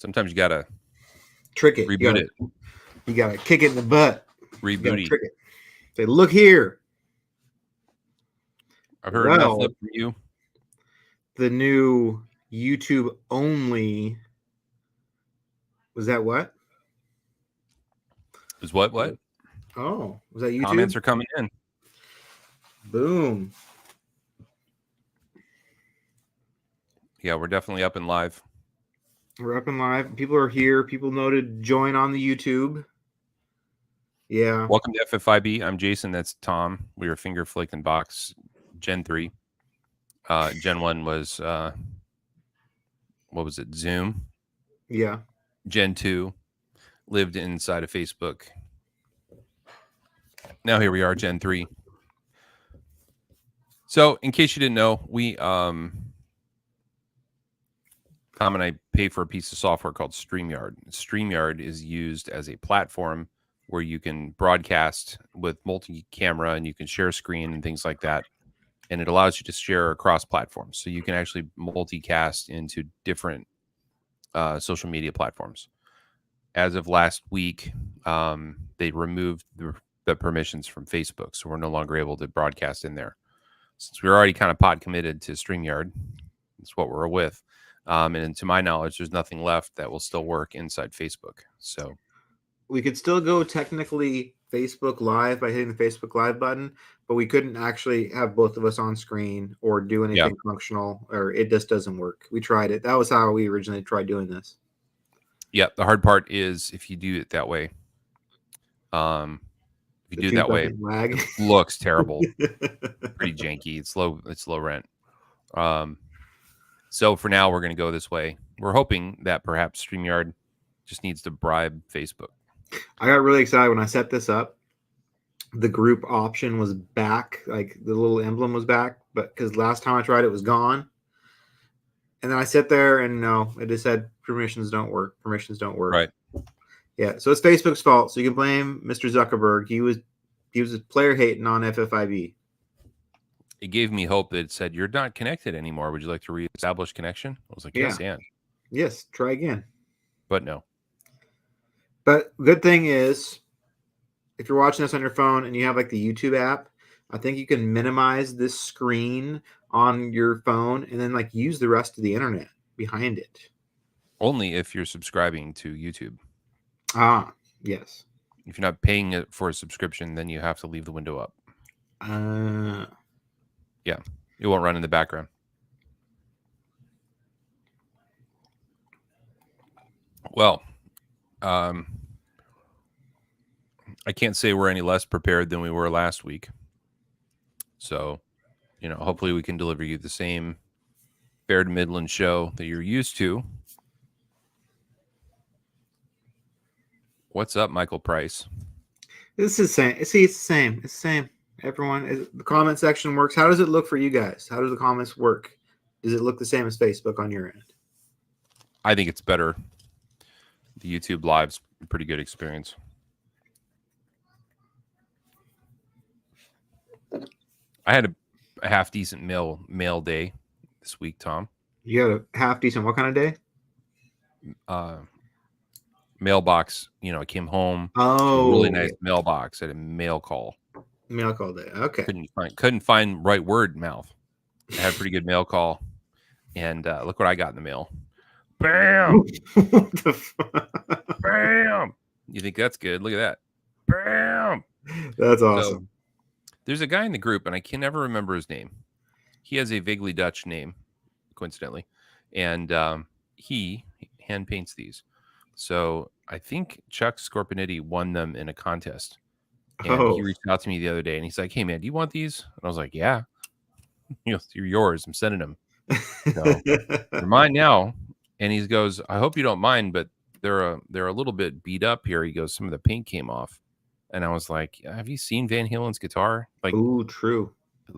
Sometimes you gotta trick it. Reboot it. You gotta kick it in the butt. Reboot trick it. Say, look here. I've heard enough lip from you. The new YouTube only. Was that what? Was what? Oh, was that YouTube? Comments are coming in. Boom. Yeah, we're definitely up and live. We're up and live. People are here. People know to join on the YouTube. Yeah. Welcome to FFIB. I'm Jason. That's Tom. We were Finger Flickin Box Gen 3. Gen 1 was, what was it? Zoom. Yeah. Gen 2 lived inside of Facebook. Now here we are, Gen 3. So in case you didn't know, we, Tom and I pay for a piece of software called StreamYard. StreamYard is used as a platform where you can broadcast with multi-camera and you can share screen and things like that. And it allows you to share across platforms. So you can actually multicast into different social media platforms. As of last week, they removed the permissions from Facebook. So we're no longer able to broadcast in there. Since we're already kind of pod committed to StreamYard, that's what we're with. And to my knowledge, there's nothing left that will still work inside Facebook. So we could still go technically Facebook Live by hitting the Facebook Live button, but we couldn't actually have both of us on screen or do anything functional, or it just doesn't work. We tried it. That was how we originally tried doing this. Yeah, the hard part is if you do it that way. If you do it that way, it looks terrible. Pretty janky. It's low rent. So for now, we're going to go this way. We're hoping that perhaps StreamYard just needs to bribe Facebook. I got really excited when I set this up. The group option was back, like the little emblem was back, but because last time I tried it was gone. And then I sit there and no, it just said permissions don't work. Permissions don't work. Right. Yeah. So it's Facebook's fault. So you can blame Mr. Zuckerberg. He was player hating on FFIB. It gave me hope that it said, you're not connected anymore. Would you like to reestablish connection? I was like, yes, and. Yes, try again. But no. But good thing is, if you're watching this on your phone and you have like the YouTube app, I think you can minimize this screen on your phone and then like use the rest of the internet behind it. Only if you're subscribing to YouTube. Ah, yes. If you're not paying it for a subscription, then you have to leave the window up. Yeah, it won't run in the background. Well, I can't say we're any less prepared than we were last week. So, hopefully we can deliver you the same fair to Midland show that you're used to. What's up, Michael Price? This is the same. See, it's the same. It's the same. Everyone, the comment section works. How does it look for you guys? How do the comments work? Does it look the same as Facebook on your end? I think it's better. The YouTube Live's a pretty good experience. I had a half decent mail day this week, Tom. You had a half decent what kind of day? Mailbox. I came home. Oh, really nice mailbox. I had a mail call. Mail call day. Okay. Couldn't find right word mouth. I had a pretty good mail call, and look what I got in the mail. Bam! What the fuck? Bam! You think that's good? Look at that. Bam! That's awesome. So, there's a guy in the group, and I can never remember his name. He has a vaguely Dutch name, coincidentally, and he hand paints these. So I think Chuck Scorpinetti won them in a contest. And he reached out to me the other day, and he's like, "Hey, man, do you want these?" And I was like, "Yeah." You're yours. I'm sending them. So, they're mine now. And he goes, "I hope you don't mind, but they're a little bit beat up here." He goes, "Some of the paint came off." And I was like, "Have you seen Van Halen's guitar?" Like, ooh, true.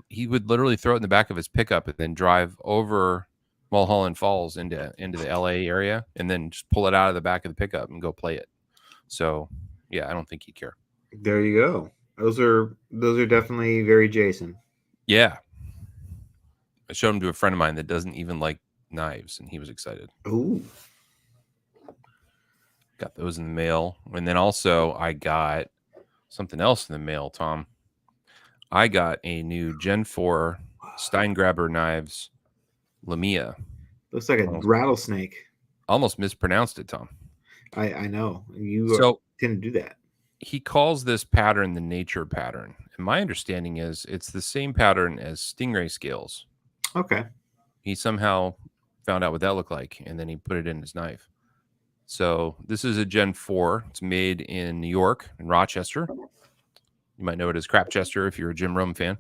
He would literally throw it in the back of his pickup and then drive over Mulholland Falls into the LA area and then just pull it out of the back of the pickup and go play it. So, yeah, I don't think he'd care. There you go. Those are definitely very Jason. Yeah. I showed him to a friend of mine that doesn't even like knives, and he was excited. Ooh. Got those in the mail. And then also I got something else in the mail, Tom. I got a new Gen 4 Steingraber knives Lamia. Looks like a rattlesnake. Almost mispronounced it, Tom. I know. You So tend to do that. he calls this pattern the nature pattern. And my understanding is it's the same pattern as stingray scales. Okay. He somehow found out what that looked like, and then he put it in his knife. So this is a Gen 4. It's made in New York, in Rochester. You might know it as Crapchester if you're a Jim Rome fan.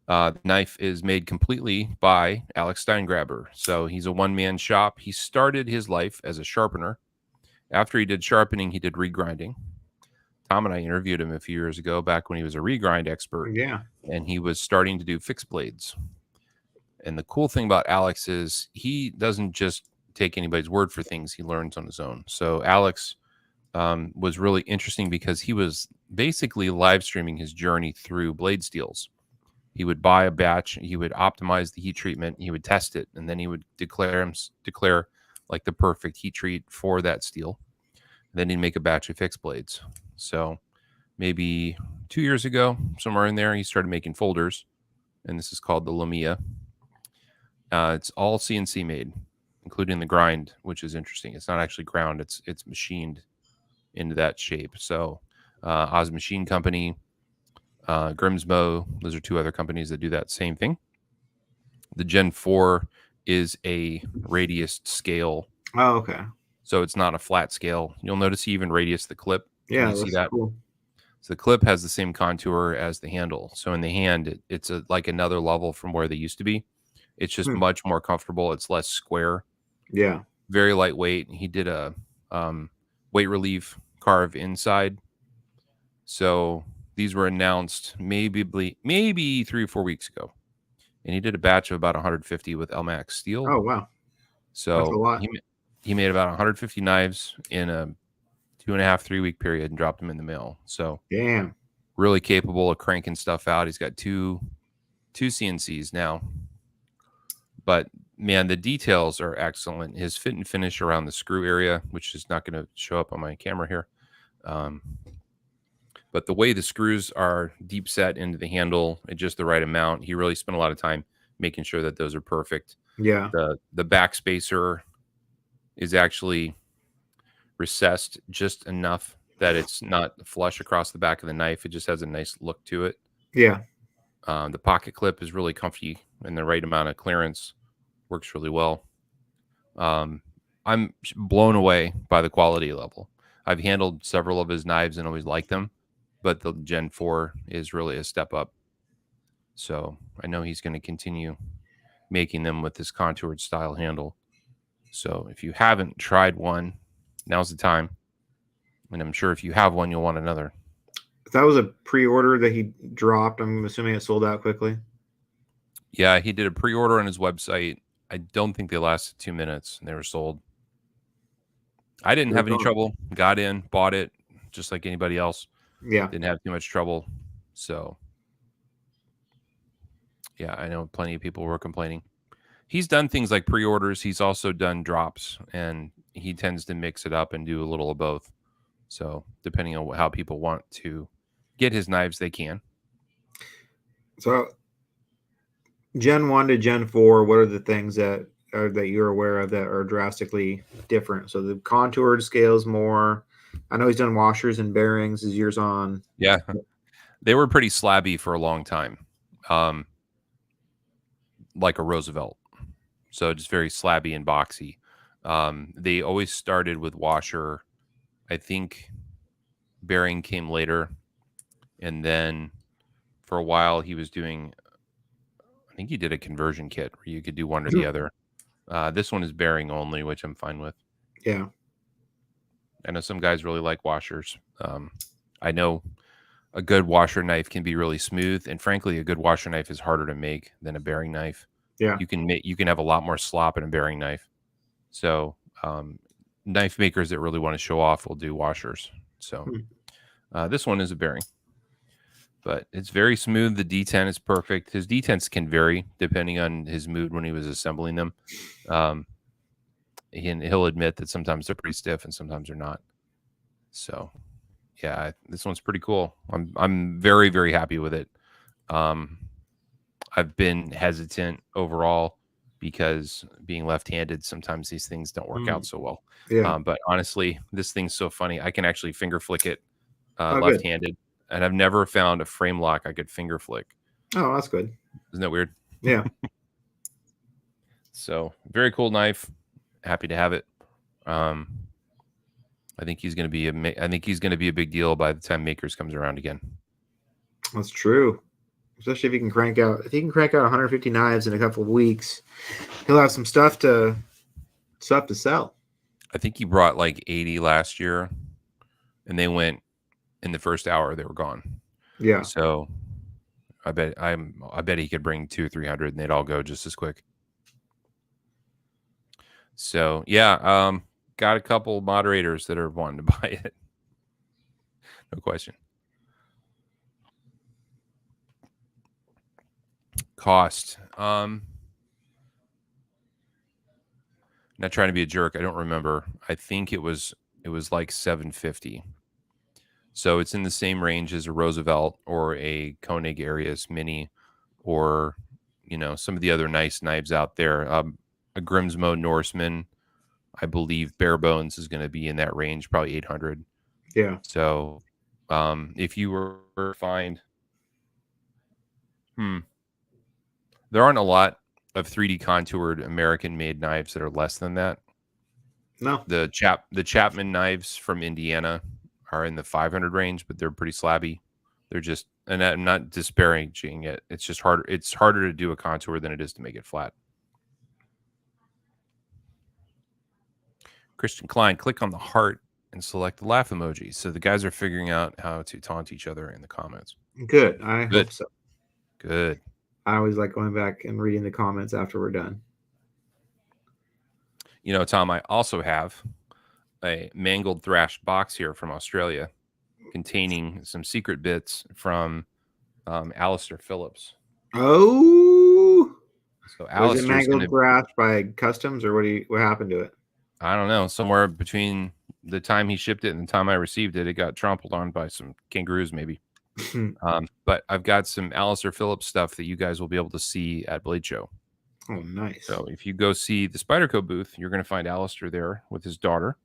The knife is made completely by Alex Steingraber. So he's a one-man shop. He started his life as a sharpener. After he did sharpening, he did regrinding. Tom and I interviewed him a few years ago, back when he was a regrind expert. Yeah. And he was starting to do fixed blades. And the cool thing about Alex is he doesn't just take anybody's word for things. He learns on his own. So Alex was really interesting because he was basically live streaming his journey through blade steels. He would buy a batch, he would optimize the heat treatment, he would test it, and then he would declare like the perfect heat treat for that steel. Then he'd make a batch of fixed blades. So maybe 2 years ago, somewhere in there, he started making folders, and this is called the Lamia. It's all CNC made, including the grind, which is interesting. It's not actually ground; it's machined into that shape. So, Oz Machine Company, Grimsmo, those are two other companies that do that same thing. The Gen 4 is a radius scale. Oh, okay. So it's not a flat scale. You'll notice he even radius the clip. Yeah, Can you see that? cool. So the clip has the same contour as the handle. So in the hand, it's like another level from where they used to be. It's just much more comfortable. It's less square. Yeah. Very lightweight. He did a weight relief carve inside. So these were announced maybe 3 or 4 weeks ago. And he did a batch of about 150 with LMAX steel. Oh, wow. So that's a lot. He made about 150 knives in a 2.5, 3 week period and dropped them in the mail. So damn, really capable of cranking stuff out. He's got two CNCs now. But man, the details are excellent. His fit and finish around the screw area, which is not going to show up on my camera here. But the way the screws are deep set into the handle at just the right amount, he really spent a lot of time making sure that those are perfect. Yeah. The back spacer is actually recessed just enough that it's not flush across the back of the knife. It just has a nice look to it. Yeah. The pocket clip is really comfy and the right amount of clearance. Works really well. I'm blown away by the quality level. I've handled several of his knives and always liked them, but the Gen 4 is really a step up. So I know he's going to continue making them with this contoured style handle. So if you haven't tried one, now's the time. And I'm sure if you have one, you'll want another. That was a pre-order that he dropped. I'm assuming it sold out quickly. Yeah, he did a pre-order on his website. I don't think they lasted 2 minutes and they were sold. I didn't have any trouble. Got in, bought it, just like anybody else. Yeah. Didn't have too much trouble. So, yeah, I know plenty of people were complaining. He's done things like pre-orders. He's also done drops, and he tends to mix it up and do a little of both. So, depending on how people want to get his knives, they can. So, Gen 1 to Gen 4, what are the things that you're aware of that are drastically different? So the contoured scales more. I know he's done washers and bearings as years on. Yeah, they were pretty slabby for a long time, like a Roosevelt. So just very slabby and boxy. They always started with washer. I think bearing came later, and then for a while he was doing. I think he did a conversion kit where you could do one or the other. This one is bearing only, which I'm fine with. Yeah. I know some guys really like washers. I know a good washer knife can be really smooth, and frankly, a good washer knife is harder to make than a bearing knife. Yeah. You can have a lot more slop in a bearing knife. So knife makers that really want to show off will do washers. So this one is a bearing, but it's very smooth. The D10 is perfect. His D10s can vary depending on his mood when he was assembling them. he'll admit that sometimes they're pretty stiff and sometimes they're not. So yeah, this one's pretty cool. I'm very, very happy with it. I've been hesitant overall because being left-handed, sometimes these things don't work out so well. Yeah. But honestly, this thing's so funny. I can actually finger flick it Oh, good. left-handed, and I've never found a frame lock I could finger flick. Oh, that's good. Isn't that weird? Yeah. So very cool knife. Happy to have it. I think he's going to be a big deal by the time Makers comes around again. That's true. Especially if he can crank out 150 knives in a couple of weeks, he'll have some stuff to sell. I think he brought like 80 last year, and they went in the first hour. They were gone. Yeah. So I bet he could bring 200 or 300, and they'd all go just as quick. So yeah, got a couple moderators that are wanting to buy it. No question. Cost. Not trying to be a jerk. I don't remember. I think it was like $750. So it's in the same range as a Roosevelt or a Koenig Arius Mini, or some of the other nice knives out there. A Grimsmo Norseman, I believe bare bones is going to be in that range, probably 800. Yeah. So if you were to find, there aren't a lot of 3D contoured American-made knives that are less than that. No. The Chapman knives from Indiana are in the 500 range, but they're pretty slabby. They're just, and I'm not disparaging it. It's just harder. It's harder to do a contour than it is to make it flat. Christian Klein, click on the heart and select the laugh emoji. So the guys are figuring out how to taunt each other in the comments. Good. I hope so. Good. I always like going back and reading the comments after we're done. Tom, I also have a mangled thrashed box here from Australia containing some secret bits from Alistair Phillips. Oh, so was it Alistair's mangled thrashed by customs, or what happened to it? I don't know. Somewhere between the time he shipped it and the time I received it, it got trampled on by some kangaroos, maybe. But I've got some Alistair Phillips stuff that you guys will be able to see at Blade Show. Oh, nice. So if you go see the Spyderco booth, you're going to find Alistair there with his daughter.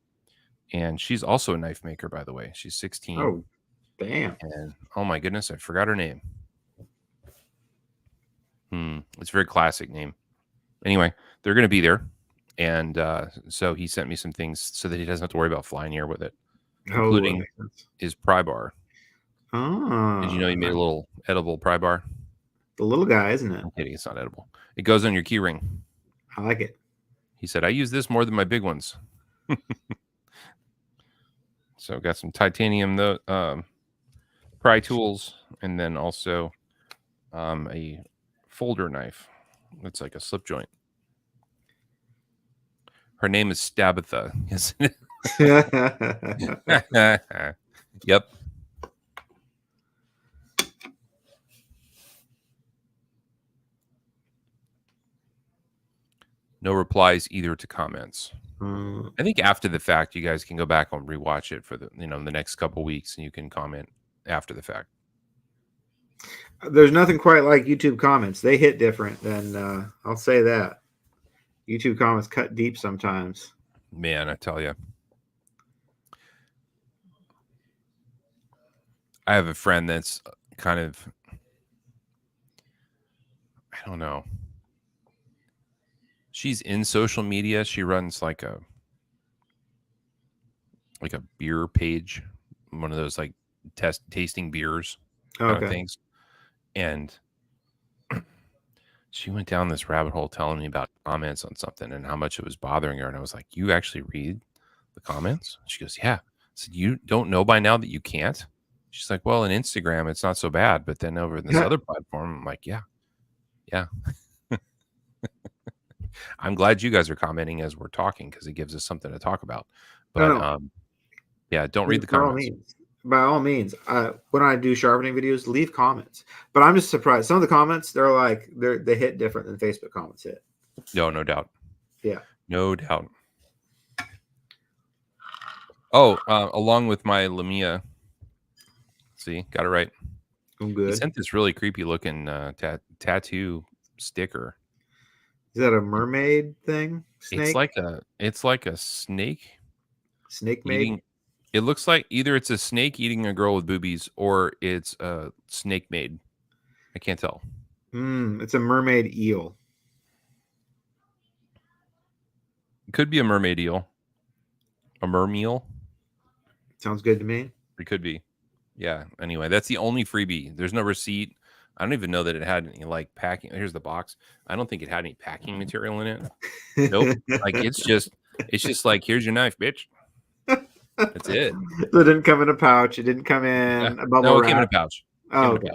And she's also a knife maker, by the way. She's 16. Oh, damn. And oh my goodness, I forgot her name. It's a very classic name. Anyway, they're going to be there. And so he sent me some things so that he doesn't have to worry about flying here with it, including his pry bar. Oh. Did you know he made a little edible pry bar? The little guy, isn't it? I'm kidding. It's not edible. It goes on your key ring. I like it. He said, I use this more than my big ones. So got some titanium pry tools, and then also a folder knife. It's like a slip joint. Her name is Stabitha, isn't it? Yep. No replies either to comments. I think after the fact, you guys can go back and rewatch it for the next couple weeks, and you can comment after the fact. There's nothing quite like YouTube comments. They hit different than I'll say that. YouTube comments cut deep sometimes. Man, I tell you. I have a friend that's kind of, I don't know. She's in social media. She runs like a beer page, one of those like tasting beers kind of things. And she went down this rabbit hole telling me about comments on something and how much it was bothering her. And I was like, you actually read the comments? She goes, yeah. I said, you don't know by now that you can't? She's like, well, in Instagram, it's not so bad. But then over this other platform, I'm like, yeah. I'm glad you guys are commenting as we're talking because it gives us something to talk about. But yeah, don't read the comments. By all means, when I do sharpening videos, leave comments. But I'm just surprised. Some of the comments, they hit different than Facebook comments hit. No doubt. Yeah. No doubt. Oh, along with my Lamia. See, got it right. I'm He good. sent this really creepy looking tattoo sticker. Is that a mermaid thing? It's Snake? like a snake Snake maid? eating. It looks like either it's a snake eating a girl with boobies or it's a snake maid. I can't tell. It's a mermaid eel. It could be a mermaid eel, a mermeal. Sounds good to me. It could be. Yeah. Anyway, that's the only freebie. There's no receipt. I don't even know that it had any like packing. Here's the box. I don't think it had any packing material in it. Nope. Like it's just like here's your knife, bitch. That's it. So it didn't come in a pouch. It didn't come Yeah. in a bubble No, it came in a wrap. pouch. Oh, okay.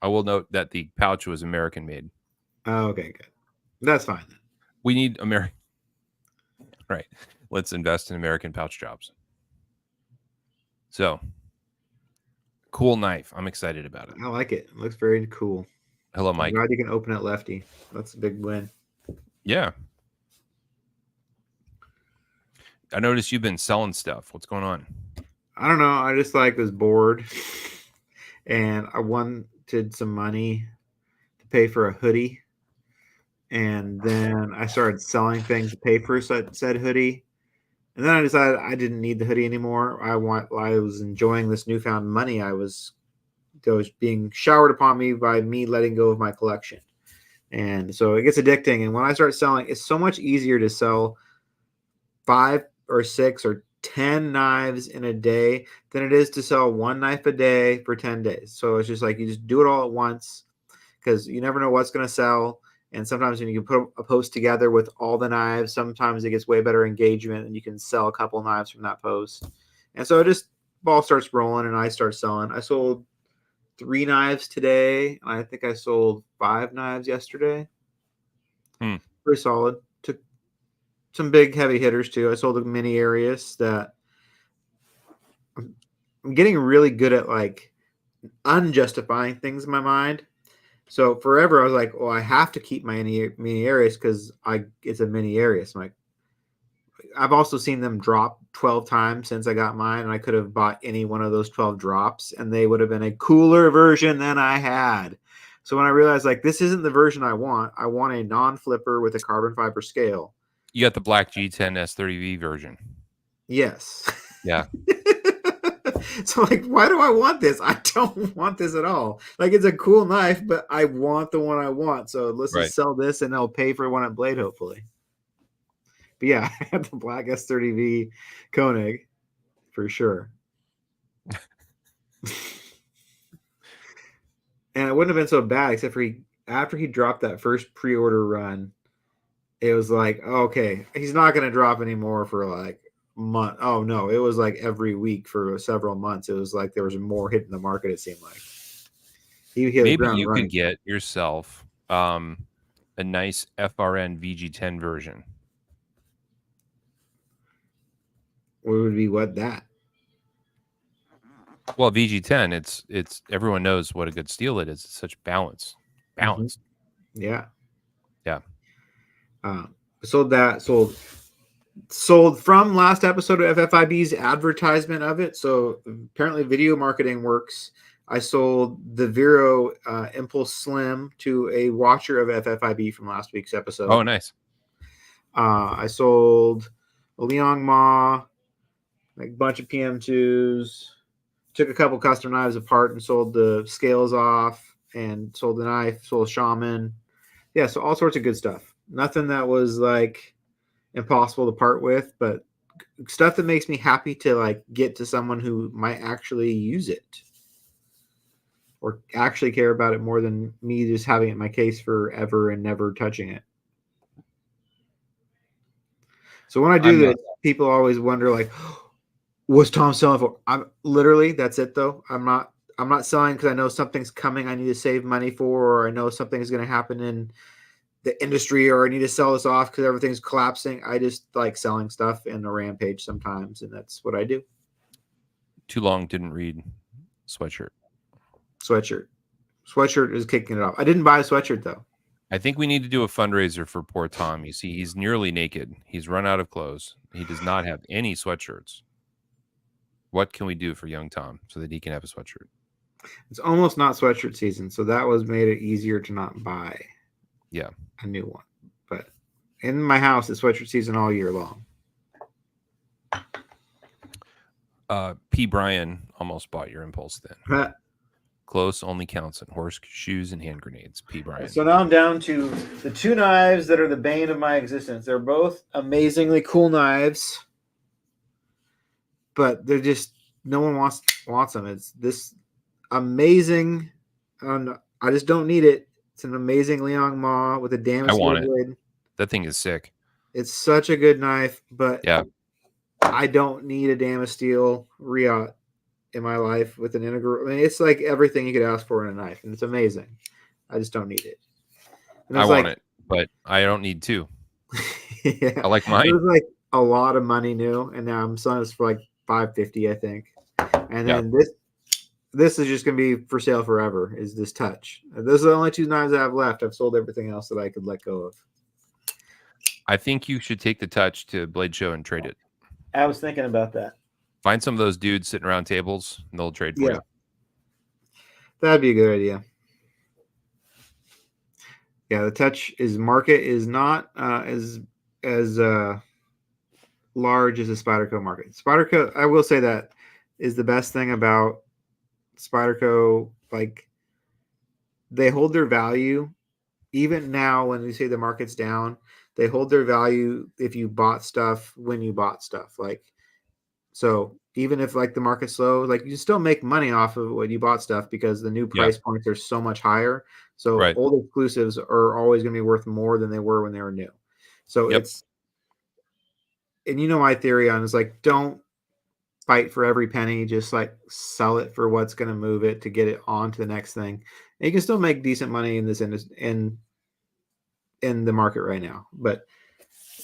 I will note that the pouch was American made. Oh, okay, good. That's fine then. We need American. Right. Let's invest in American pouch jobs. So, cool knife. I'm excited about it. I like it. It looks very cool. Hello, I'm Mike. glad you can open it lefty. That's a big win. Yeah. I noticed you've been selling stuff. What's going on? I don't know. I just like was bored, and I wanted some money to pay for a hoodie, and then I started selling things to pay for said hoodie, and then I decided I didn't need the hoodie anymore. I was enjoying this newfound money. That was being showered upon me by me letting go of my collection, and so it gets addicting. And when I start selling, it's so much easier to sell 5 or 6 or 10 knives in a day than it is to sell one knife a day for 10 days. So it's just like you just do it all at once because you never know what's going to sell. And sometimes when you can put a post together with all the knives, sometimes it gets way better engagement and you can sell a couple knives from that post. And so it just ball starts rolling and I start selling. I sold 3 knives today. And I think I sold 5 knives yesterday. Pretty solid. Took some big heavy hitters too. I sold a mini Arius that I'm getting really good at like unjustifying things in my mind. So forever I was like, well, I have to keep my mini Arius because it's a mini Arius. I'm like, I've also seen them drop 12 times since I got mine, and I could have bought any one of those 12 drops, and they would have been a cooler version than I had. So when I realized like this isn't the version I want a non-flipper with a carbon fiber scale. You got the black G10 S30V version. Yes. Yeah. So like, why do I want this? I don't want this at all. Like it's a cool knife, but I want the one I want. So let's just sell this and I'll pay for one at Blade, hopefully. But yeah, I had the black S30V Koenig for sure. And it wouldn't have been so bad except for after he dropped that first pre-order run, it was like, okay, he's not going to drop anymore for like month. Oh no, it was like every week for several months. It was like there was more hitting the market. It seemed like he hit the ground Maybe you running. could get yourself a nice FRN VG10 version. What would be that? Well, VG10, it's everyone knows what a good steel it is. It's such balance. Yeah. Yeah. Sold from last episode of FFIB's advertisement of it. So apparently video marketing works. I sold the Vero Impulse Slim to a watcher of FFIB from last week's episode. Oh, nice. I sold a Liang Ma, like a bunch of PM2s, took a couple custom knives apart and sold the scales off and sold the knife, sold a Shaman. Yeah, so all sorts of good stuff. Nothing that was like impossible to part with, but stuff that makes me happy to like get to someone who might actually use it or actually care about it more than me just having it in my case forever and never touching it. So when I do this, people always wonder like, what's Tom selling for? I'm literally, that's it though. I'm not selling because I know something's coming I need to save money for, or I know something's going to happen in the industry, or I need to sell this off because everything's collapsing. I just like selling stuff in a rampage sometimes, and that's what I do. Too long didn't read sweatshirt. Sweatshirt is kicking it off. I didn't buy a sweatshirt though. I think we need to do a fundraiser for poor Tom. You see, he's nearly naked. He's run out of clothes. He does not have any sweatshirts. What can we do for young Tom so that he can have a sweatshirt? It's almost not sweatshirt season, so that was made it easier to not buy Yeah. a new one. But in my house, it's sweatshirt season all year long. P. Brian almost bought your impulse then. Close only counts in horseshoes and hand grenades. P. Brian. So now I'm down to the two knives that are the bane of my existence. They're both amazingly cool knives, but they're just no one wants them. It's this amazing. I just don't need it. It's an amazing Liang Ma with a damaged blade. That thing is sick. It's such a good knife, but yeah, I don't need a Damasteel Riot in my life with an integral. I mean, it's like everything you could ask for in a knife, and it's amazing. I just don't need it. I want it, but I don't need two. Yeah, I like mine. It was like a lot of money new, and now I'm selling this for like $550, I think. And then this is just gonna be for sale forever. Is this Touch? Those are the only two knives I have left. I've sold everything else that I could let go of. I think you should take the Touch to Blade Show and trade it. I was thinking about that. Find some of those dudes sitting around tables, and they'll trade for you. That'd be a good idea. Yeah, the Touch market is not as large as the Spyderco market. Spyderco, I will say that, is the best thing about Spyderco. Like, they hold their value even now when we say the market's down. They hold their value if you bought stuff when you bought stuff. Like, so even if like the market's slow, like you still make money off of when you bought stuff because the new price points are so much higher. So old exclusives are always going to be worth more than they were when they were new. So it's, and you know my theory on is like, don't fight for every penny, just like sell it for what's going to move it to get it on to the next thing. And you can still make decent money in this in the market right now, but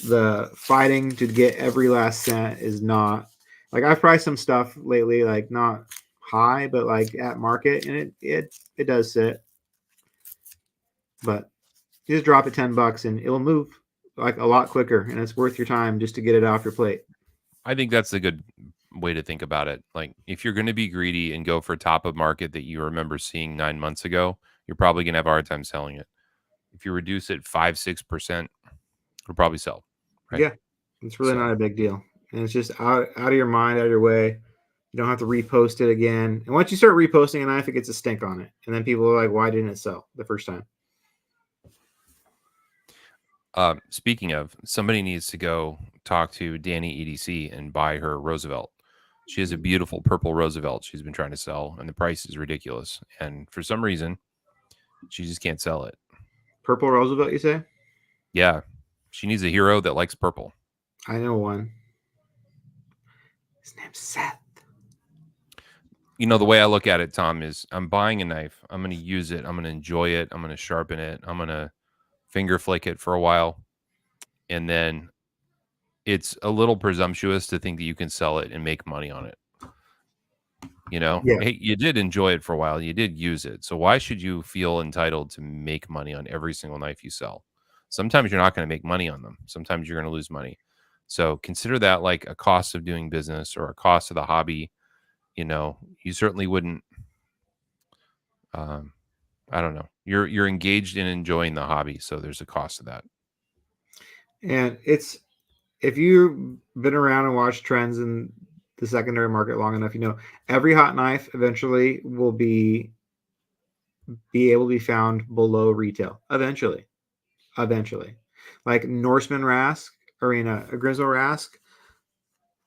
the fighting to get every last cent is not, like, I've priced some stuff lately, like not high, but like at market, and it does sit. But you just drop it $10 and it'll move like a lot quicker, and it's worth your time just to get it off your plate. I think that's a good way to think about it. Like, if you're going to be greedy and go for top of market that you remember seeing 9 months ago, you're probably going to have a hard time selling it. If you reduce it 5-6%, it'll probably sell. Right? Yeah, it's really not a big deal, and it's just out of your mind, out of your way. You don't have to repost it again. And once you start reposting a knife, it gets a stink on it, and then people are like, "Why didn't it sell the first time?" Speaking of, somebody needs to go talk to Danny EDC and buy her Roosevelt. She has a beautiful purple Roosevelt she's been trying to sell, and the price is ridiculous. And for some reason, she just can't sell it. Purple Roosevelt, you say? Yeah. She needs a hero that likes purple. I know one. His name's Seth. You know, the way I look at it, Tom, is I'm buying a knife. I'm going to use it. I'm going to enjoy it. I'm going to sharpen it. I'm going to finger flick it for a while. And then it's a little presumptuous to think that you can sell it and make money on it. You know, hey, you did enjoy it for a while. You did use it. So why should you feel entitled to make money on every single knife you sell? Sometimes you're not going to make money on them. Sometimes you're going to lose money. So consider that like a cost of doing business or a cost of the hobby. You know, you certainly wouldn't. I don't know. You're engaged in enjoying the hobby, so there's a cost to that. And it's, if you've been around and watched trends in the secondary market long enough, you know every hot knife eventually will be able to be found below retail. Eventually, like Norseman Rask, Grimsmo Rask.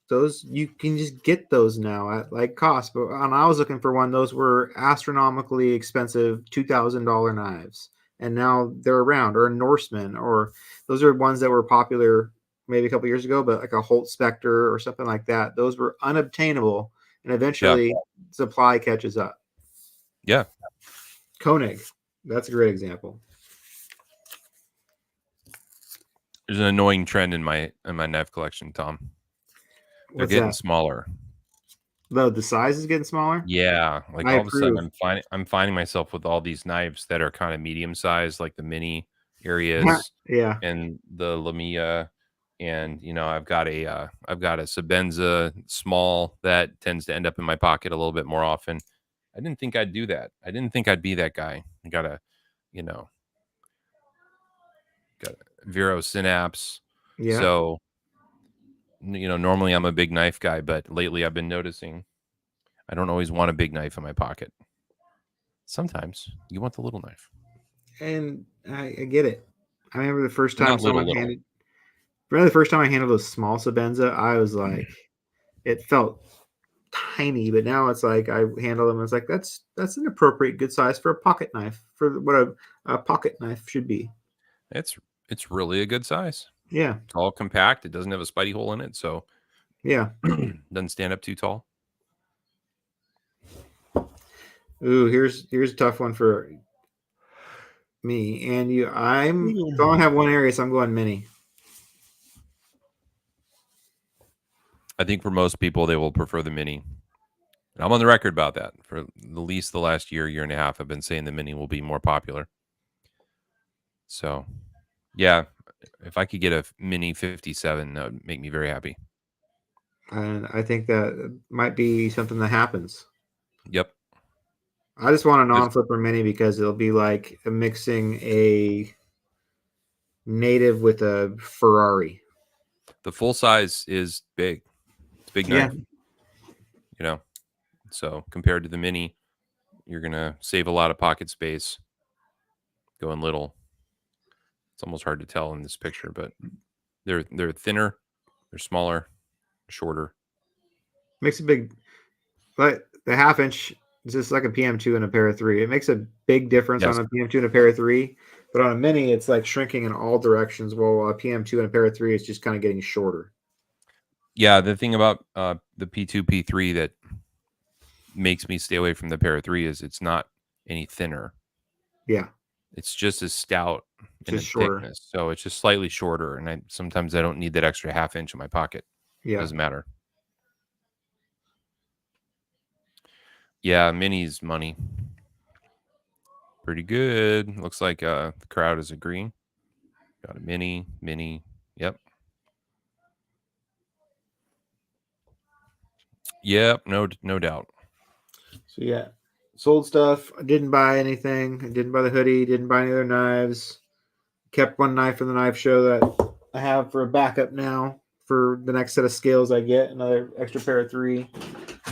Those you can just get those now at like cost. But when I was looking for one, those were astronomically expensive $2,000 knives, and now they're around. Or a Norseman, or those are ones that were popular maybe a couple years ago, but like a Holt Spectre or something like that. Those were unobtainable, and eventually supply catches up. Yeah, Koenig, that's a great example. There's an annoying trend in my knife collection, Tom. They're getting smaller. The size is getting smaller. Yeah, like all of a sudden I'm finding myself with all these knives that are kind of medium sized, like the mini areas, yeah, and the Lamia, and I've got a Sabenza small that tends to end up in my pocket a little bit more often. I didn't think I'd do that. I didn't think I'd be that guy. I got a you know got a Vero Synapse. Yeah. So normally I'm a big knife guy, but lately I've been noticing I don't always want a big knife in my pocket. Sometimes you want the little knife. And I get it. I remember the first But time not someone little. handed. Remember the first time I handled a small Sabenza, I was like, it felt tiny, but now it's like I handle them. It's like that's an appropriate good size for a pocket knife for what a pocket knife should be. It's really a good size. Yeah, It's all compact. It doesn't have a spidey hole in it, so yeah. doesn't stand up too tall. Ooh, here's a tough one for me and you. I only have one area, so I'm going mini. I think for most people, they will prefer the Mini. And I'm on the record about that. For at least the last year and a half, I've been saying the Mini will be more popular. So, yeah, if I could get a Mini 57, that would make me very happy. And I think that might be something that happens. Yep. I just want a There's- non-flipper mini because it'll be like mixing a native with a Ferrari. The full size is big. It's a big Yeah, knife. So compared to the Mini, you're going to save a lot of pocket space going little. It's almost hard to tell in this picture, but they're thinner, they're smaller, shorter. makes a big. But the half inch is just like a PM2 and a pair of three. It makes a big difference Yes. on a PM2 and a pair of three, but on a mini, it's like shrinking in all directions. While a PM2 and a pair of three is just kind of getting shorter. Yeah, the thing about the P2, P3 that makes me stay away from the pair of three is it's not any thinner. Yeah, It's just as stout in just its shorter. thickness. So it's just slightly shorter. And sometimes I don't need that extra half inch in my pocket. Yeah. Doesn't matter. Yeah, Mini's money. Pretty good. Looks like the crowd is agreeing. Got a Mini. Yep. Yep, no doubt. So yeah, sold stuff. I didn't buy anything. I didn't buy the hoodie. Didn't buy any other knives. Kept one knife from the knife show that I have for a backup now for the next set of scales I get. Another extra pair of three.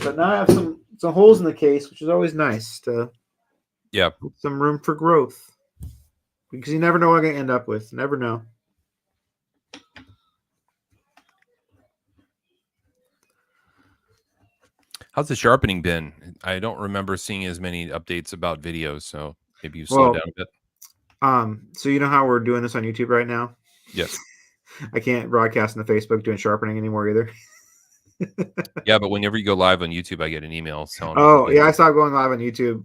But now I have some holes in the case, which is always nice to Yeah. some room for growth. Because you never know what I'm going to end up with. Never know. How's the sharpening been? I don't remember seeing as many updates about videos, so maybe you slowed down a bit. So you know how we're doing this on YouTube right now? Yes. I can't broadcast on the Facebook doing sharpening anymore either. Yeah, but whenever you go live on YouTube, I get an email telling me. Oh, yeah, I stopped going live on YouTube.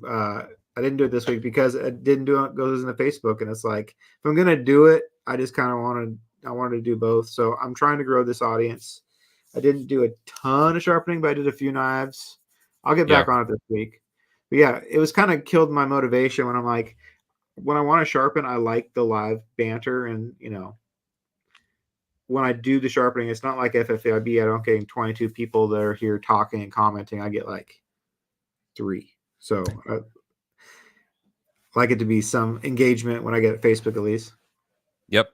I didn't do it this week because it didn't do it goes into Facebook, and it's like if I'm gonna do it, I just kind of wanted to do both. So I'm trying to grow this audience. I didn't do a ton of sharpening, but I did a few knives. I'll get back on it this week. But yeah, it was kind of killed my motivation when I'm like, when I want to sharpen, I like the live banter, and when I do the sharpening, it's not like FFIB. I don't get 22 people that are here talking and commenting. I get like 3. So I like it to be some engagement when I get at Facebook at least. Yep.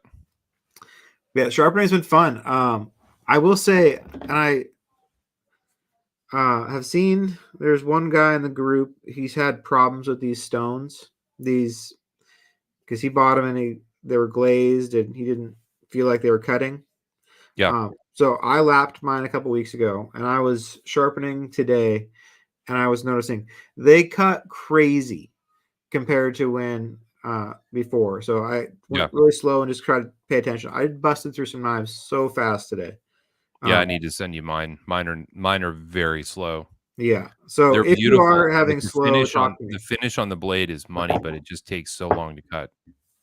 Yeah, sharpening's been fun. I will say, and I have seen there's one guy in the group. He's had problems with these stones. These because he bought them and they were glazed and he didn't feel like they were cutting. Yeah. So I lapped mine a couple weeks ago, and I was sharpening today, and I was noticing they cut crazy compared to when before. So I went really slow and just tried to pay attention. I busted through some knives so fast today. Yeah, I need to send you mine. Mine are very slow. Yeah. So They're if you beautiful. are having But slow, talk to me. the finish on the blade is money, but it just takes so long to cut.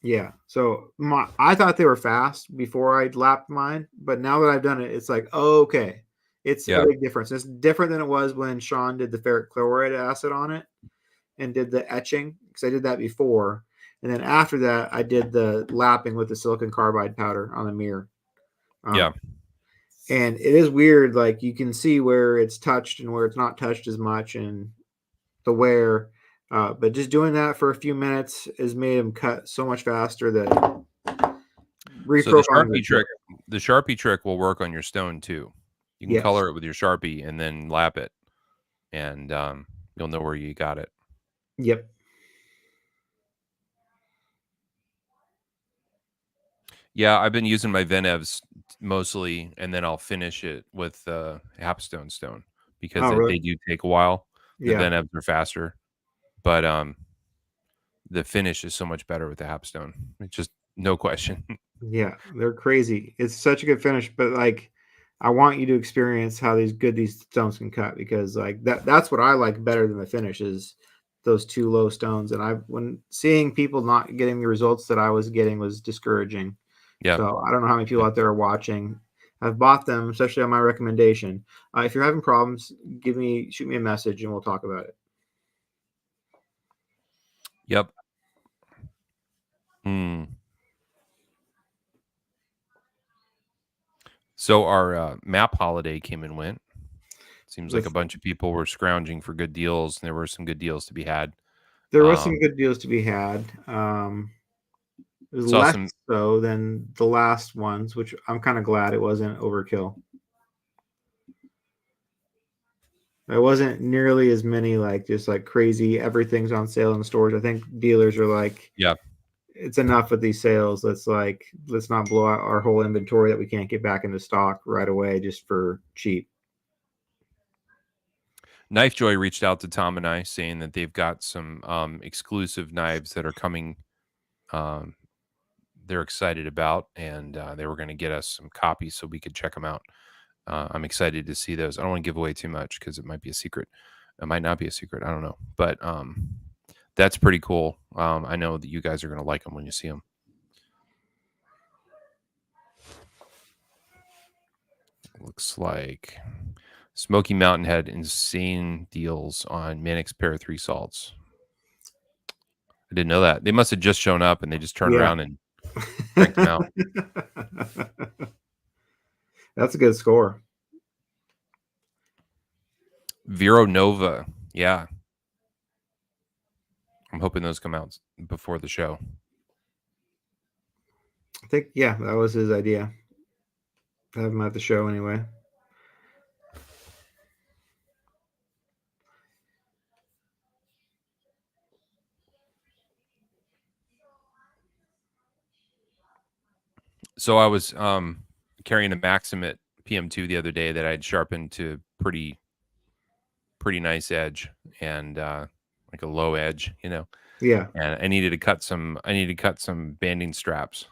Yeah. So I thought they were fast before I lapped mine, but now that I've done it, it's like, oh, okay. It's a big difference. It's different than it was when Sean did the ferric chloride acid on it and did the etching, because I did that before. And then after that, I did the lapping with the silicon carbide powder on the mirror. Yeah. And it is weird. Like you can see where it's touched and where it's not touched as much, and the wear. But just doing that for a few minutes has made them cut so much faster that So the reprofiling the Sharpie chip. trick, the Sharpie trick will work on your stone too. You can Yes. color it with your Sharpie and then lap it, and you'll know where you got it. Yep. Yeah, I've been using my Venevs mostly, and then I'll finish it with Hapstone stone because Oh, they really? do take a while. The Yeah. Venevs are faster, but the finish is so much better with the Hapstone. It's just no question. Yeah. They're crazy. It's such a good finish, but like, I want you to experience how these stones can cut, because like that's what I like better than the finish is those two low stones. And when seeing people not getting the results that I was getting was discouraging. Yeah. So I don't know how many people Yeah. out there are watching. I've bought them, especially on my recommendation. If you're having problems, shoot me a message and we'll talk about it. Yep. Hmm. So our map holiday came and went. Seems like a With bunch of people were scrounging for good deals, and there were some good deals to be had. There was some Um, good deals to be had. It was saw less some. so than the last ones, which I'm kind of glad it wasn't overkill. It wasn't nearly as many like just like crazy everything's on sale in the stores. I think dealers are like, Yeah. it's enough with these sales. Let's not blow out our whole inventory that we can't get back into stock right away just for cheap. Knife Joy reached out to Tom and I saying that they've got some exclusive knives that are coming. Um, they're excited about, and they were going to get us some copies so we could check them out. I'm excited to see those. I don't want to give away too much because it might be a secret. It might not be a secret. I don't know, but that's pretty cool. I know that you guys are going to like them when you see them. Looks like Smoky Mountain had insane deals on Mannix Pair 3 salts. I didn't know that. They must have just shown up and they just turned Yeah. around and cranked them out. That's a good score. Vero Nova. Yeah. I'm hoping those come out before the show. I think, yeah, that was his idea. Have him at the show anyway. So I was carrying a Maximate PM2 the other day that I'd sharpened to pretty nice edge and like a low edge, you know. Yeah. And I needed to cut some banding straps.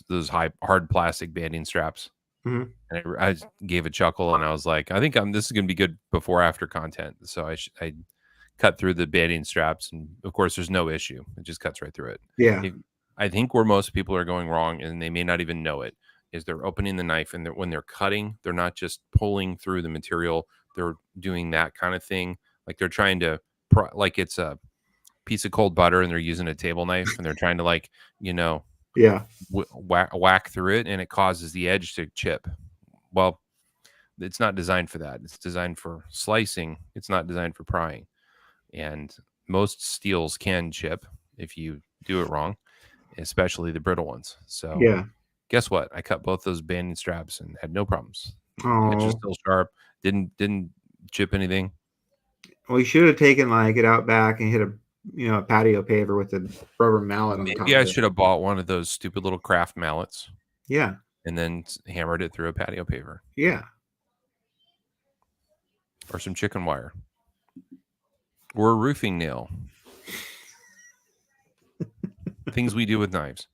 Those hard plastic banding straps. Mm-hmm. And I gave a chuckle and I was like, I think this is going to be good before after content. So I cut through the banding straps, and of course there's no issue. It just cuts right through it. Yeah. I think where most people are going wrong, and they may not even know it, is they're opening the knife, and when they're cutting, they're not just pulling through the material. They're doing that kind of thing. Like they're trying to, like it's a piece of cold butter and they're using a table knife and they're trying to Yeah. whack through it, and it causes the edge to chip. Well, it's not designed for that. It's designed for slicing. It's not designed for prying. And most steels can chip if you do it wrong, especially the brittle ones. So Yeah. guess what? I cut both those banding straps and had no problems. Edge is Oh, still sharp. Didn't chip anything. well, you should have taken like it out back and hit a patio paver with a rubber mallet on the top Maybe I of it. should have bought one of those stupid little craft mallets Yeah. and then hammered it through a patio paver Yeah. or some chicken wire or a roofing nail. Things we do with knives.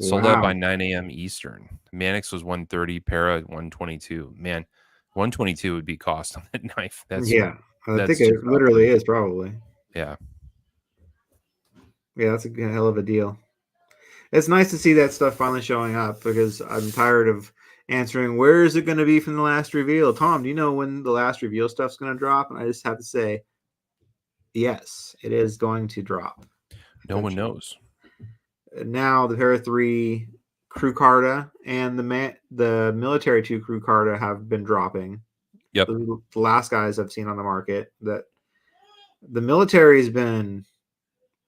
Sold out by Wow. 9 a.m. Eastern. Mannix was 130, Para 122. Man, 122 would be cost on that knife. Yeah. I think That's it just literally is probably. yeah. Yeah, that's a hell of a deal. It's nice to see that stuff finally showing up, because I'm tired of answering, where is it going to be from the last reveal? Tom, do you know when the last reveal stuff's going to drop? And I just have to say, yes, it is going to drop. No one knows. Now the Para 3 crew carta and the military 2 crew carta have been dropping. Yep. The last guys I've seen on the market. That the military's been,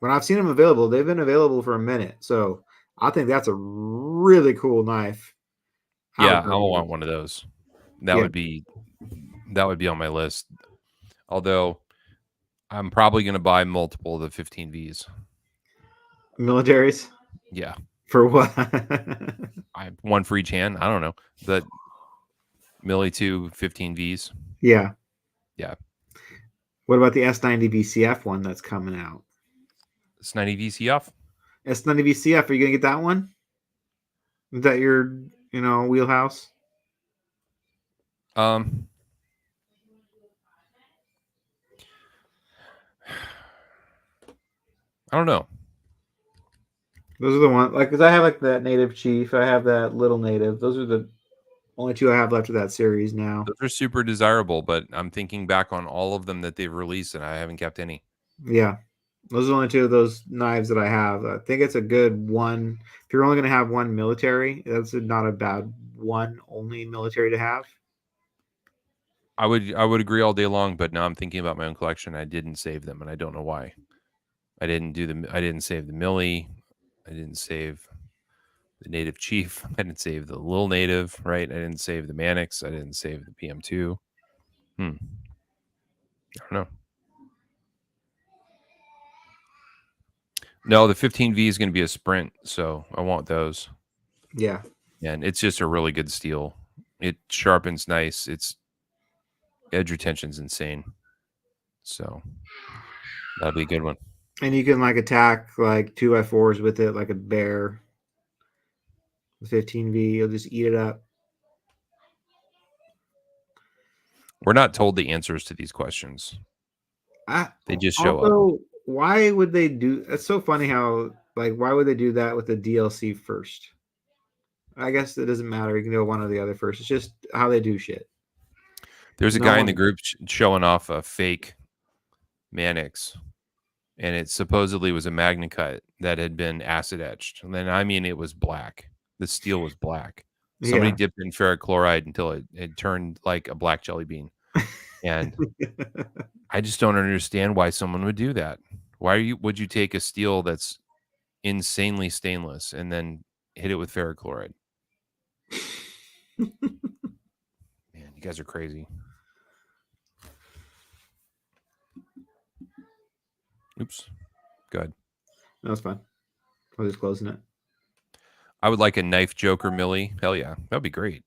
when I've seen them available, they've been available for a minute. So I think that's a really cool knife. Yeah, I want one of those. That Yeah. would be on my list. Although I'm probably going to buy multiple of the 15Vs. Militaries Yeah, for what? I have one for each hand. I don't know. The Millie 2 15Vs. Yeah. Yeah. What about the S90 VCF one that's coming out? It's 90 VCF. S90 VCF, are you gonna get that one? Is that your, wheelhouse? Um, I don't know. Those are the ones, like, because I have like that Native Chief, I have that Little Native. Those are the only 2 I have left of that series now. Those are super desirable, but I'm thinking back on all of them that they've released, and I haven't kept any. Yeah, those are the only 2 of those knives that I have. I think it's a good one. If you're only going to have one military, that's not a bad one only military to have. I would agree all day long, but now I'm thinking about my own collection. I didn't save them, and I don't know why. I didn't save the Millie. I didn't save the Native Chief. I didn't save the Little Native, right? I didn't save the Mannix. I didn't save the PM2. I don't know. No, the 15V is going to be a sprint, so I want those. Yeah. And it's just a really good steel. It sharpens nice. Its edge retention's insane. So that'll be a good one. And you can like attack like 2x4s with it, like a bear. The 15V, you'll just eat it up. We're not told the answers to these questions. They just show up. Why would they do? It's so funny how, like, why would they do that with the DLC first? I guess it doesn't matter. You can do one or the other first. It's just how they do shit. There's a guy in the group showing off a fake Mannix, and it supposedly was a Magna Cut that had been acid etched. And then, I mean, it was black. The steel was black. Somebody dipped in ferric chloride until it turned like a black jelly bean. And I just don't understand why someone would do that. Why would you take a steel that's insanely stainless and then hit it with ferric chloride? Man, you guys are crazy. Oops. Go ahead. No, that's fine. I was just closing it. I would like a knife Joker Millie. Hell yeah. That'd be great.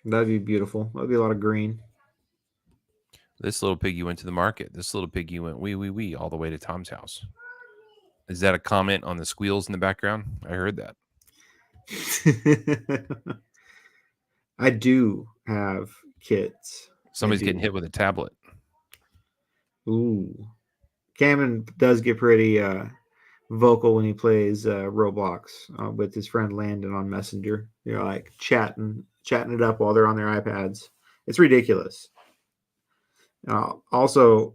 That'd be beautiful. That'd be a lot of green. This little piggy went to the market. This little piggy went wee all the way to Tom's house. Is that a comment on the squeals in the background? I heard that. I do have kits. Somebody's getting hit with a tablet. Ooh. Cameron does get pretty vocal when he plays Roblox with his friend Landon on Messenger. You're like chatting it up while they're on their iPads. It's ridiculous. Also,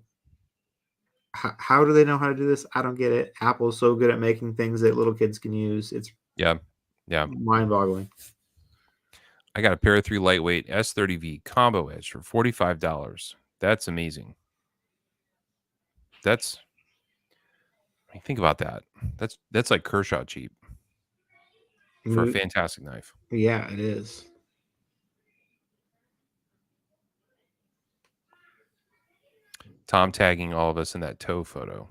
how do they know how to do this? I don't get it. Apple's so good at making things that little kids can use. It's mind-boggling. I got a pair of 3 lightweight S30V combo edge for $45. That's amazing. Think about that. That's like Kershaw cheap for a fantastic knife. Yeah, it is. Tom tagging all of us in that toe photo.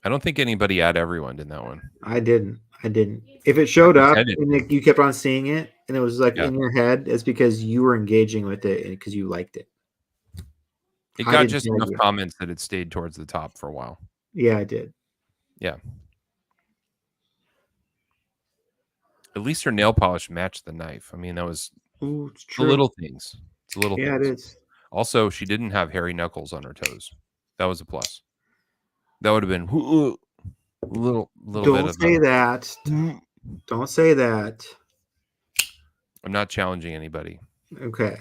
I don't think anybody had everyone in that one. I didn't. If it showed up and you kept on seeing it and it was like in your head, it's because you were engaging with it and because you liked it. It got just enough comments that it stayed towards the top for a while. Yeah, I did. Yeah. At least her nail polish matched the knife. I mean, that was it's true. The little things. It's little things. Yeah, it is. Also, she didn't have hairy knuckles on her toes. That was a plus. That would have been a little bit of Don't say that. Don't say that. I'm not challenging anybody. Okay.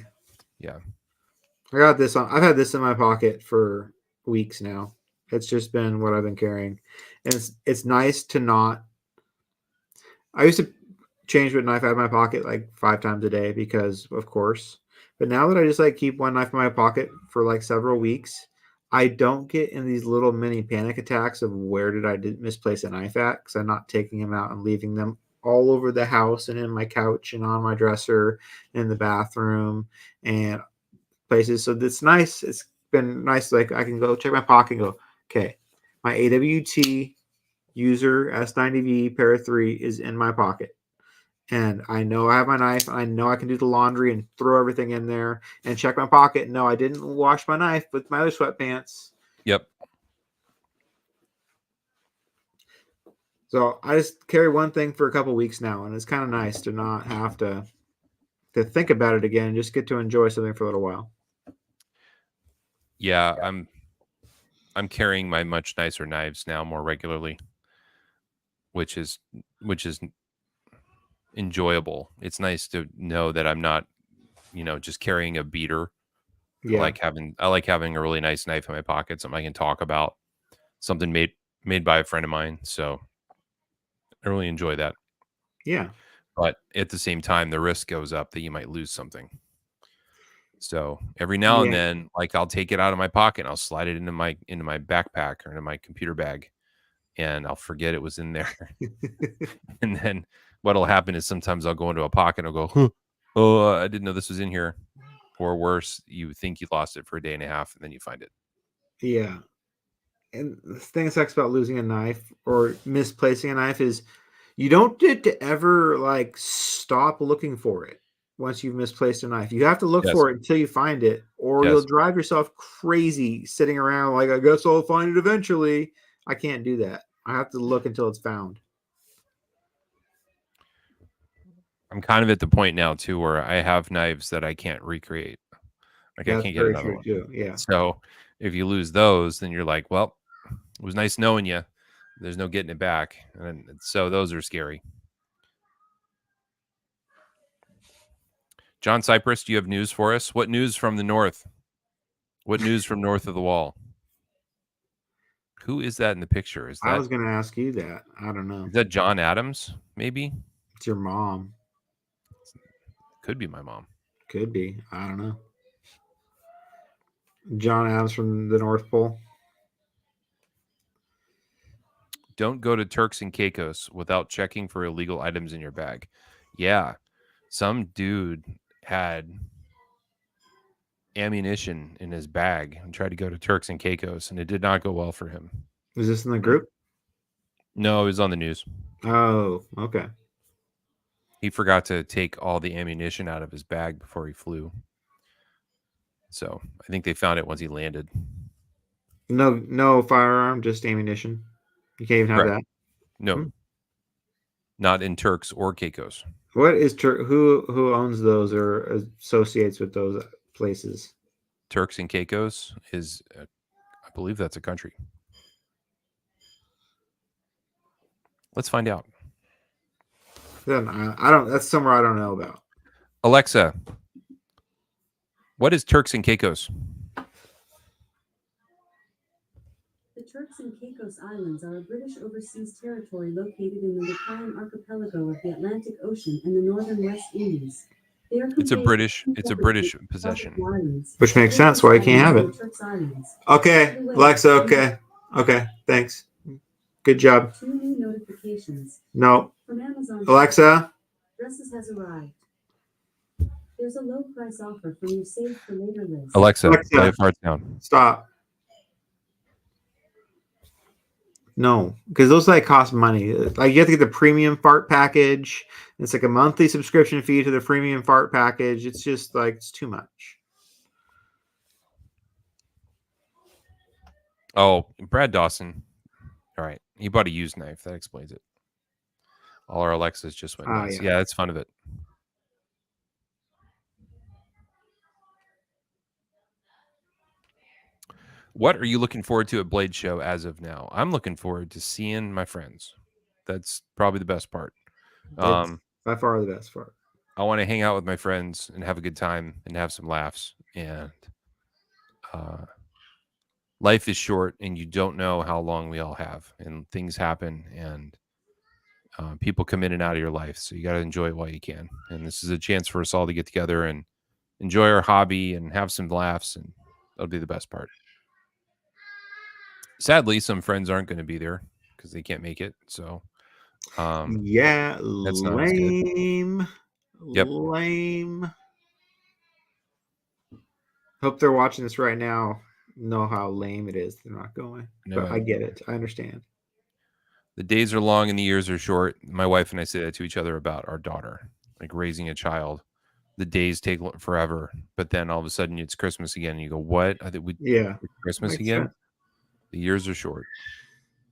Yeah. I got this on. I've had this in my pocket for weeks now, It's just been what I've been carrying, and it's nice to not. I used to change what knife I have in my pocket like 5 times a day because, of course. But now that I just like keep one knife in my pocket for like several weeks, I don't get in these little mini panic attacks of where did I misplace a knife at because I'm not taking them out and leaving them all over the house and in my couch and on my dresser, in the bathroom and places. So it's nice. It's been nice. Like I can go check my pocket and go, okay, my AWT user S90V pair of 3 is in my pocket. And I know I have my knife. I know I can do the laundry and throw everything in there and check my pocket. No, I didn't wash my knife with my other sweatpants. Yep. So I just carry one thing for a couple weeks now, and it's kind of nice to not have to think about it again and just get to enjoy something for a little while. Yeah, I'm carrying my much nicer knives now more regularly, which is enjoyable. It's nice to know that I'm not, just carrying a beater. I Yeah. like having a really nice knife in my pocket, something I can talk about, something made by a friend of mine. So I really enjoy that. Yeah. But at the same time, the risk goes up that you might lose something. So every now and Yeah. then, like I'll take it out of my pocket and I'll slide it into my backpack or into my computer bag, and I'll forget it was in there. And then what'll happen is sometimes I'll go into a pocket and I'll go, huh, oh, I didn't know this was in here. Or worse, you think you lost it for a day and a half, and then you find it. Yeah. And the thing that sucks about losing a knife or misplacing a knife is you don't get to ever like stop looking for it once you've misplaced a knife. You have to look Yes, for it until you find it, or you'll yes. drive yourself crazy sitting around like, I guess I'll find it eventually. I can't do that. I have to look until it's found. I'm kind of at the point now too where I have knives that I can't recreate. Like I That's can't get very another true one. too. Yeah. So if you lose those, then you're like, well, it was nice knowing you. There's no getting it back. And so those are scary. John Cypress, do you have news for us? What news from the north? What news from north of the wall? Who is that in the picture? Is I that was going to ask you that. I don't know. is that John Adams? Maybe? It's your mom. Could be my mom. Could be. I don't know. John Adams from the North Pole. Don't go to Turks and Caicos without checking for illegal items in your bag. Yeah. Some dude had ammunition in his bag and tried to go to Turks and Caicos, and it did not go well for him. Is this in the group? No, it was on the news. Oh, okay. He forgot to take all the ammunition out of his bag before he flew. So I think they found it once he landed. No firearm, just ammunition. You can't even have Correct. that. No, Hmm. not in Turks or Caicos. What is who owns those or associates with those places? Turks and Caicos is, I believe that's a country. Let's find out. I don't. That's somewhere I don't know about. Alexa, what is Turks and Caicos? The Turks and Caicos Islands are a British overseas territory located in the Riparian archipelago of the Atlantic Ocean and the northern West Indies. They are It's a composed British of possession. islands, Which makes sense why you can't have it. Turks Islands. Okay, Alexa. Okay. Thanks. Good job. 2 new notifications No, from Amazon. Alexa. Dresses has arrived. There's a low price offer from your save for later list. Alexa, play a fart sound. Stop. No, because those like cost money. Like you have to get the premium fart package. It's like a monthly subscription fee to the premium fart package. It's just like it's too much. Oh, Brad Dawson. All right. He bought a used knife. That explains it. All our Alexas just went nuts. Yeah. Yeah, that's fun of it. What are you looking forward to at Blade Show as of now? I'm looking forward to seeing my friends. That's probably the best part. It's by far the best part. I want to hang out with my friends and have a good time and have some laughs and life is short, and you don't know how long we all have, and things happen, and people come in and out of your life. So you got to enjoy it while you can. And this is a chance for us all to get together and enjoy our hobby and have some laughs, and that'll be the best part. Sadly, some friends aren't going to be there because they can't make it. So Yeah, that's not as good. lame. Yep. Lame. Hope they're watching this right now. Know how lame it is. They're not going. No, But I get it. I understand. the days are long and the years are short. My wife and I say that to each other about our daughter, like raising a child. The days take forever, but then all of a sudden it's Christmas again, and you go, "What? Yeah. It's Christmas Makes again?" sense. The years are short.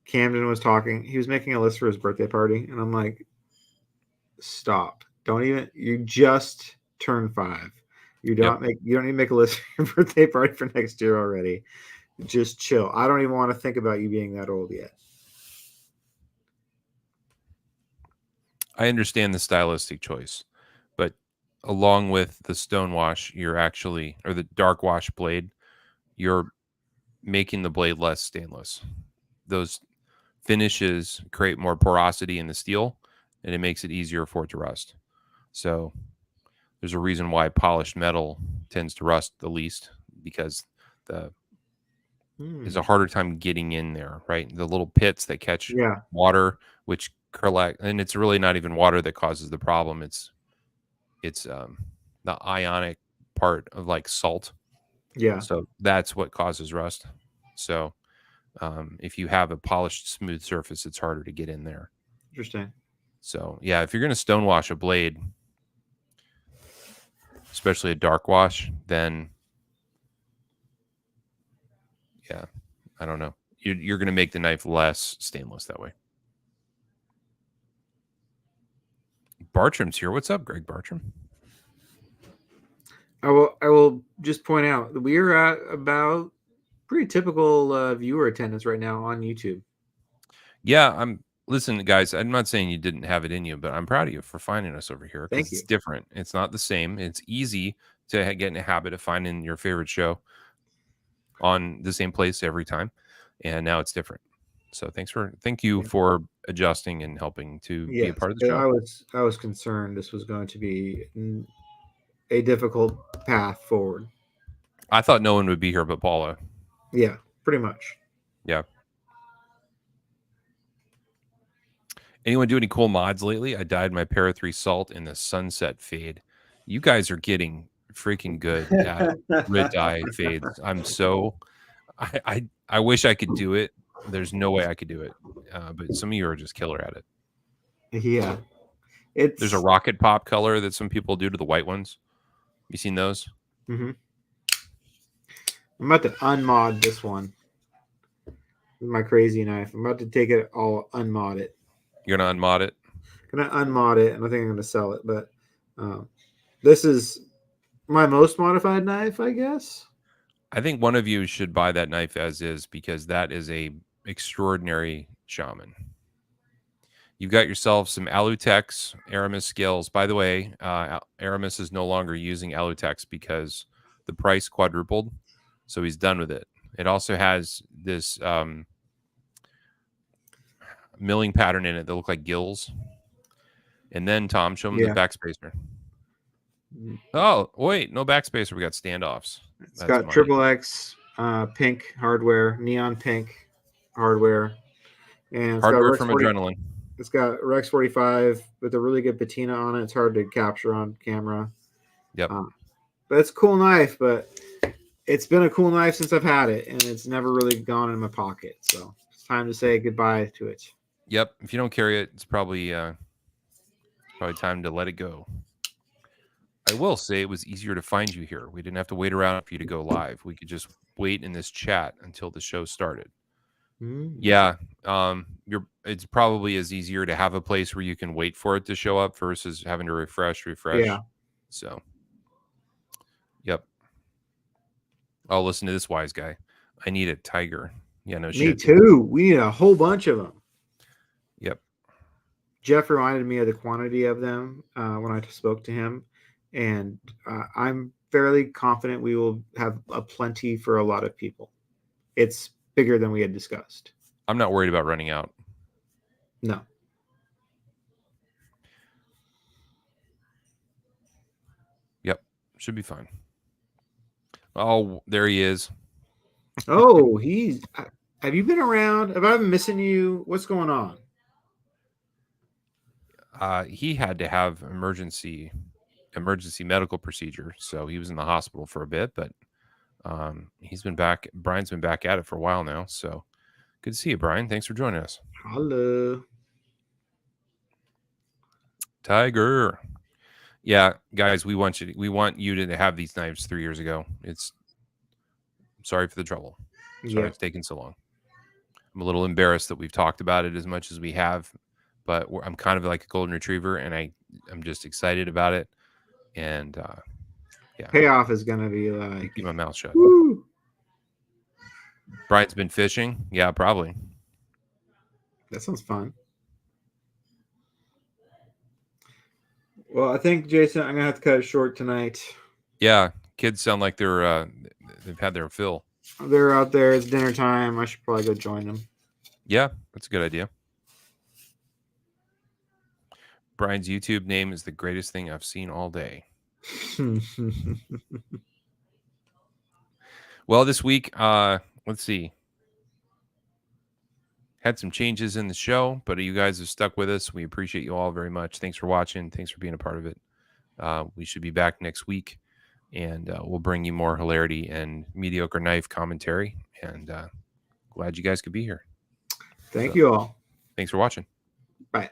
Camden was talking. He was making a list for his birthday party, and I'm like, stop. Don't even. You just turned 5. You don't Yep. You don't need to make a list for your birthday party for next year already. Just chill. I don't even want to think about you being that old yet. I understand the stylistic choice, but along with the stone wash, or the dark wash blade, you're making the blade less stainless. Those finishes create more porosity in the steel, and it makes it easier for it to rust. So there's a reason why polished metal tends to rust the least, because there's a harder time getting in there, right? The little pits that catch Yeah. water, which collect, and it's really not even water that causes the problem. It's the ionic part of like salt. Yeah. So that's what causes rust. So if you have a polished, smooth surface, it's harder to get in there. Interesting. So yeah, if you're going to stone wash a blade, especially a dark wash, then yeah, I don't know. You're going to make the knife less stainless that way. Bartram's here. What's up, Greg Bartram? I will just point out that we are at about pretty typical viewer attendance right now on YouTube. Yeah, listen, guys, I'm not saying you didn't have it in you, but I'm proud of you for finding us over here, because Thank it's you. different. It's not the same. It's easy to get in a habit of finding your favorite show on the same place every time, and now it's different. So thank you for adjusting and helping to be a Yes, part of the show. I was concerned this was going to be a difficult path forward. I thought no one would be here but Paula. Yeah, pretty much. Yeah. Anyone do any cool mods lately? I dyed my Para 3 Salt in the Sunset Fade. You guys are getting freaking good at grid dye fades. I wish I could do it. There's no way I could do it. But some of you are just killer at it. Yeah. There's a rocket pop color that some people do to the white ones. You seen those? Mm-hmm. I'm about to unmod this one with my crazy knife. I'm about to take it all unmod it. You're gonna unmod it? I'm gonna unmod it, and I think I'm gonna sell it. But this is my most modified knife, I guess. I think one of you should buy that knife as is, because that is a extraordinary shaman. You've got yourself some Alutex Aramis scales. By the way, Aramis is no longer using Alutex because the price quadrupled, so he's done with it. It also has this milling pattern in it that look like gills. And then, Tom, show him the backspacer. Oh, wait, no backspacer. We got standoffs. It's got triple X pink hardware, neon pink hardware, and it's hardware got from Adrenaline. It's got Rex 45 with a really good patina on it. It's hard to capture on camera. Yep. But it's a cool knife, but it's been a cool knife since I've had it, and it's never really gone in my pocket. So it's time to say goodbye to it. Yep. If you don't carry it, it's probably time to let it go. I will say it was easier to find you here. We didn't have to wait around for you to go live. We could just wait in this chat until the show started. Yeah. It's probably is easier to have a place where you can wait for it to show up versus having to refresh. Yeah. So, yep. Oh, listen to this wise guy. I need a tiger. Yeah, no shit. Me too. We need a whole bunch of them. Yep. Jeff reminded me of the quantity of them when I spoke to him, and I'm fairly confident we will have a plenty for a lot of people. it's bigger than we had discussed. I'm not worried about running out. No. Yep, should be fine. Oh, there he is. Oh, have you been around? Have I been missing you? What's going on? He had to have emergency medical procedure, so he was in the hospital for a bit, but he's been back. Brian's been back at it for a while now, so good to see you, Brian. Thanks for joining us. Hello. Tiger. Yeah, guys, we want you to have these knives 3 years ago. Sorry for the trouble. Sorry it's taken so long. I'm a little embarrassed that we've talked about it as much as we have, but I'm kind of like a golden retriever, and I'm just excited about it. And yeah, Payoff is gonna be like, keep my mouth shut. woo. Brian's been fishing. Yeah, probably. That sounds fun. Well, I think, Jason, I'm gonna have to cut it short tonight. Yeah, kids sound like they've had their fill. They're out there. It's dinner time. I should probably go join them. Yeah, that's a good idea. Brian's YouTube name is the greatest thing I've seen all day. Well, this week, let's see. Had some changes in the show, but you guys have stuck with us. We appreciate you all very much. Thanks for watching. Thanks for being a part of it. We should be back next week, and we'll bring you more hilarity and mediocre knife commentary. And glad you guys could be here. Thank you all. Thanks for watching. Bye.